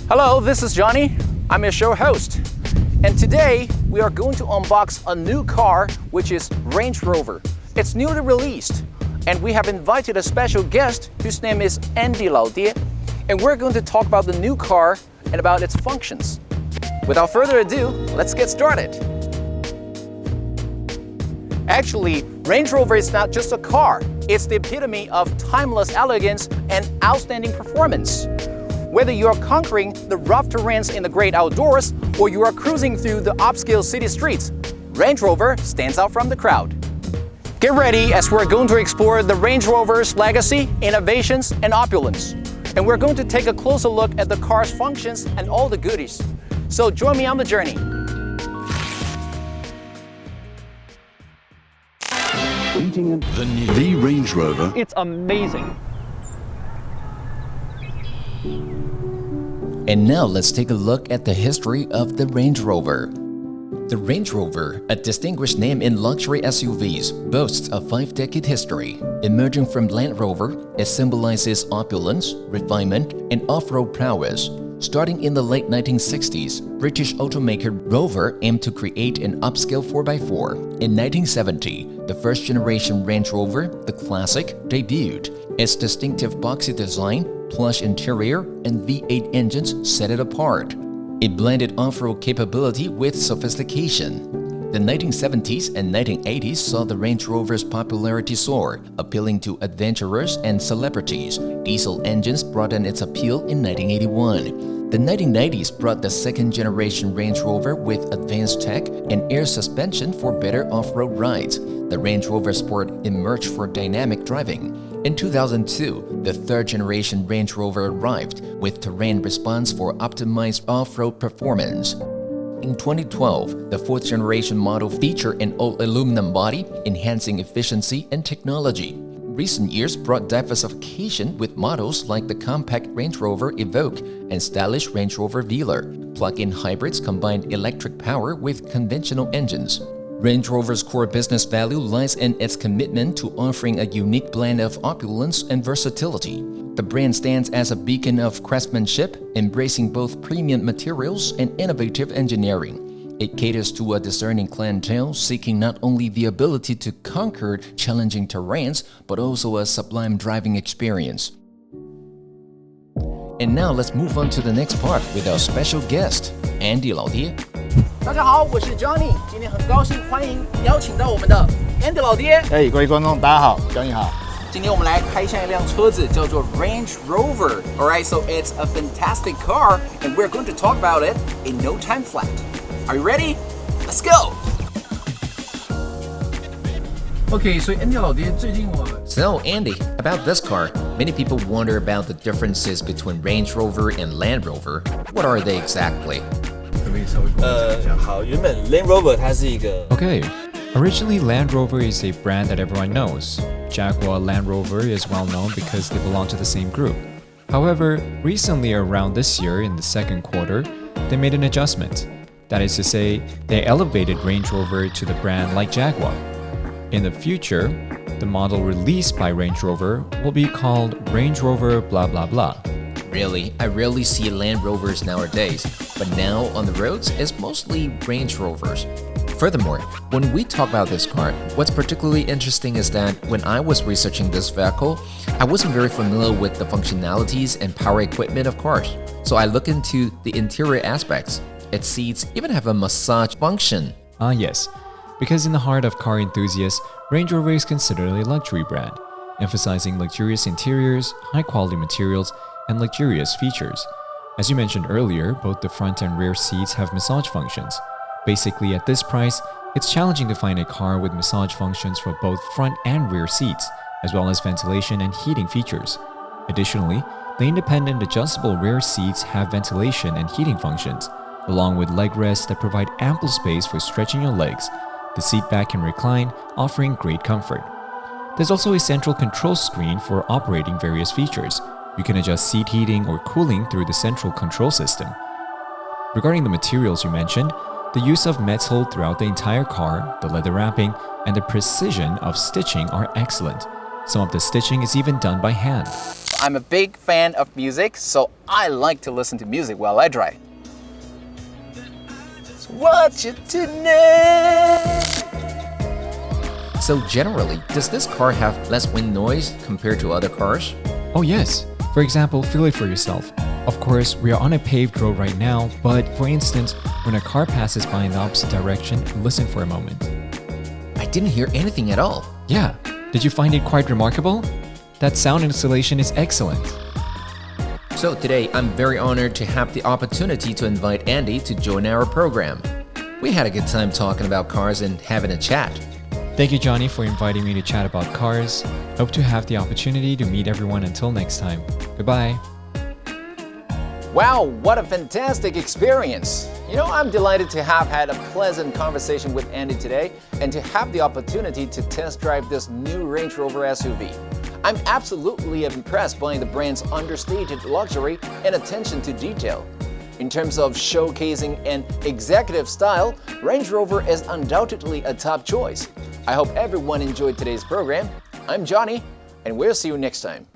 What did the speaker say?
Hello, this is Johnny. I'm your show host. And today, we are going to unbox a new car, which is Range Rover. It's newly released, and we have invited a special guest whose name is Andy老爹. And we're going to talk about the new car and about its functions. Without further ado, let's get started. Actually, Range Rover is not just a car. It's the epitome of timeless elegance and outstanding performance. Whether you are conquering the rough terrains in the great outdoors or you are cruising through the upscale city streets, Range Rover stands out from the crowd. Get ready as we're going to explore the Range Rover's legacy, innovations, and opulence. And we're going to take a closer look at the car's functions and all the goodies. So join me on the journey. The Range Rover. It's amazing. And now let's take a look at the history of the Range Rover. The Range Rover, a distinguished name in luxury SUVs, boasts a 5-decade history. Emerging from Land Rover, it symbolizes opulence, refinement, and off-road prowess. Starting in the late 1960s, British automaker Rover aimed to create an upscale 4x4. In 1970, the first-generation Range Rover, the Classic, debuted. Its distinctive boxy design, plush interior, and V8 engines set it apart. It blended off-road capability with sophistication. The 1970s and 1980s saw the Range Rover's popularity soar, appealing to adventurers and celebrities. Diesel engines broadened its appeal in 1981. The 1990s brought the second-generation Range Rover with advanced tech and air suspension for better off-road rides. The Range Rover Sport emerged for dynamic driving. In 2002, the third-generation Range Rover arrived with terrain response for optimized off-road performance. In 2012, the fourth-generation model featured an all-aluminum body, enhancing efficiency and technology. Recent years brought diversification with models like the compact Range Rover Evoque and stylish Range Rover Velar. Plug-in hybrids combine electric power with conventional engines. Range Rover's core business value lies in its commitment to offering a unique blend of opulence and versatility. The brand stands as a beacon of craftsmanship, embracing both premium materials and innovative engineering. It caters to a discerning clientele seeking not only the ability to conquer challenging terrains, but also a sublime driving experience. And now let's move on to the next part with our special guest, Andy老爹。大家好，我是 Johnny， 今天很高兴欢迎邀请到我们的 Andy 老爹。各位观众大家好 ，Johnny 好。今天我们来开箱一辆车子，叫做 Range Rover. Alright, so it's a fantastic car, and we're going to talk about it in no time flat. Are you ready? Let's go. Okay, so Andy 老爹，最近我 So Andy, about this car, many people wonder about the differences between Range Rover and Land Rover. What are they exactly? 好，原本 Land Rover 它是一个 Okay, originally Land Rover is a brand that everyone knows. Jaguar Land Rover is well known because they belong to the same group. However, recently around this year in the second quarter, they made an adjustment. That is to say, they elevated Range Rover to the brand like Jaguar. In the future, the model released by Range Rover will be called Range Rover blah blah blah. Really, I rarely see Land Rovers nowadays, but now on the roads, it's mostly Range Rovers. Furthermore, when we talk about this car, what's particularly interesting is that when I was researching this vehicle, I wasn't very familiar with the functionalities and power equipment of cars. So I looked into the interior aspects. Its seats even have a massage function. Yes, because in the heart of car enthusiasts, Range Rover is considered a luxury brand, emphasizing luxurious interiors, high-quality materials, and luxurious features. As you mentioned earlier, both the front and rear seats have massage functions. Basically, at this price, it's challenging to find a car with massage functions for both front and rear seats, as well as ventilation and heating features. Additionally, the independent adjustable rear seats have ventilation and heating functions, along with leg rests that provide ample space for stretching your legs. The seat back can recline, offering great comfort. There's also a central control screen for operating various features. You can adjust seat heating or cooling through the central control system. Regarding the materials you mentioned, the use of metal throughout the entire car, the leather wrapping, and the precision of stitching are excellent. Some of the stitching is even done by hand. I'm a big fan of music, so I like to listen to music while I drive. Watch it tonight. So generally, does this car have less wind noise compared to other cars? Oh yes. For example, feel it for yourself. Of course, we are on a paved road right now, but for instance, when a car passes by in the opposite direction, listen for a moment. I didn't hear anything at all. Yeah, did you find it quite remarkable? That sound installation is excellent. So today, I'm very honored to have the opportunity to invite Andy to join our program. We had a good time talking about cars and having a chat. Thank you, Johnny, for inviting me to chat about cars. Hope to have the opportunity to meet everyone until next time. Goodbye. Wow, what a fantastic experience! You know, I'm delighted to have had a pleasant conversation with Andy today and to have the opportunity to test drive this new Range Rover SUV. I'm absolutely impressed by the brand's understated luxury and attention to detail. In terms of showcasing an executive style, Range Rover is undoubtedly a top choice. I hope everyone enjoyed today's program. I'm Johnny, and we'll see you next time.